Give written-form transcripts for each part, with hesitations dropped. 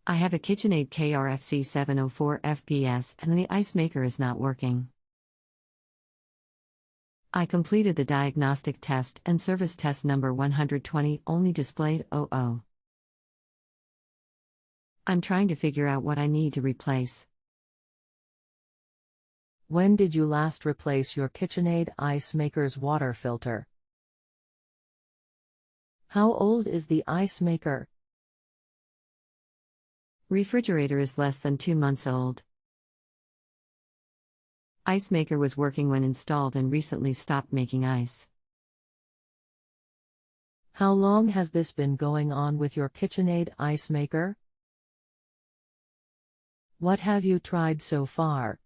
I have a KitchenAid krfc704fps and the ice maker is not working. I completed the diagnostic test and service test number 120 only displayed 00. I'm trying to figure out what I need to replace. When did you last replace your KitchenAid ice maker's water filter? How old is the ice maker? Refrigerator is less than 2 months old. Ice maker was working when installed and recently stopped making ice. How long has this been going on with your KitchenAid ice maker? What have you tried so far?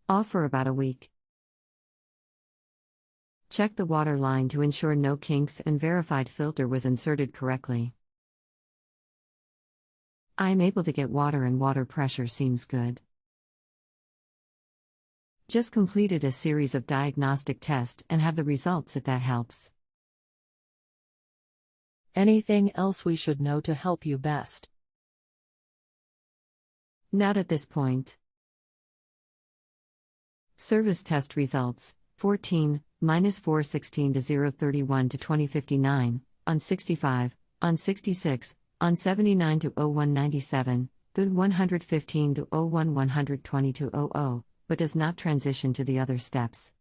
Off for about a week. Check the water line to ensure no kinks and verified filter was inserted correctly. I am able to get water and water pressure seems good. Just completed a series of diagnostic tests and have the results if that helps. Anything else we should know to help you best? Not at this point. Service test results, 14, -416 to 031 to 2059, on 65, on 66, on 79 to 0197, good 115 to 01 120 to 00, but does not transition to the other steps.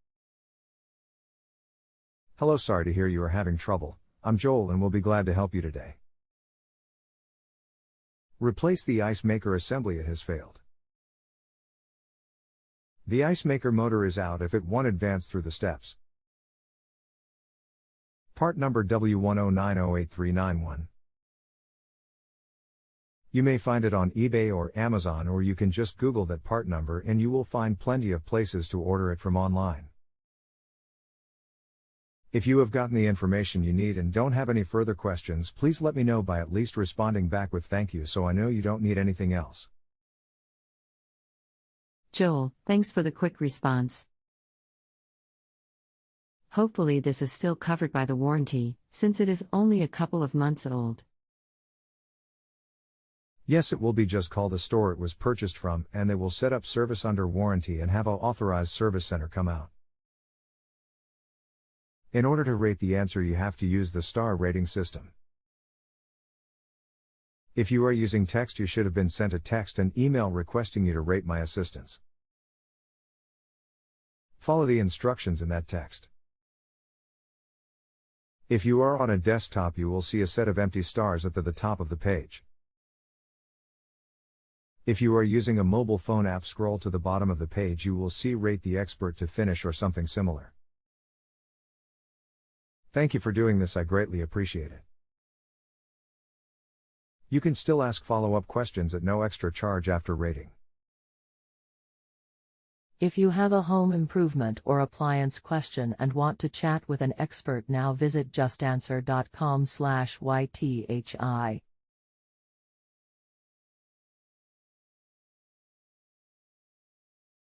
Hello, sorry to hear you are having trouble. I'm Joel and will be glad to help you today. Replace the ice maker assembly, it has failed. The ice maker motor is out if it won't advance through the steps. Part number W10908391. You may find it on eBay or Amazon, or you can just Google that part number and you will find plenty of places to order it from online. If you have gotten the information you need and don't have any further questions, please let me know by at least responding back with thank you so I know you don't need anything else. Joel, thanks for the quick response. Hopefully this is still covered by the warranty, since it is only a couple of months old. Yes, it will be. Just call the store it was purchased from and they will set up service under warranty and have an authorized service center come out. In order to rate the answer, you have to use the star rating system. If you are using text, you should have been sent a text and email requesting you to rate my assistance. Follow the instructions in that text. If you are on a desktop, you will see a set of empty stars at the top of the page. If you are using a mobile phone app, scroll to the bottom of the page, you will see Rate the Expert to finish or something similar. Thank you for doing this, I greatly appreciate it. You can still ask follow-up questions at no extra charge after rating. If you have a home improvement or appliance question and want to chat with an expert now, visit justanswer.com/ythi.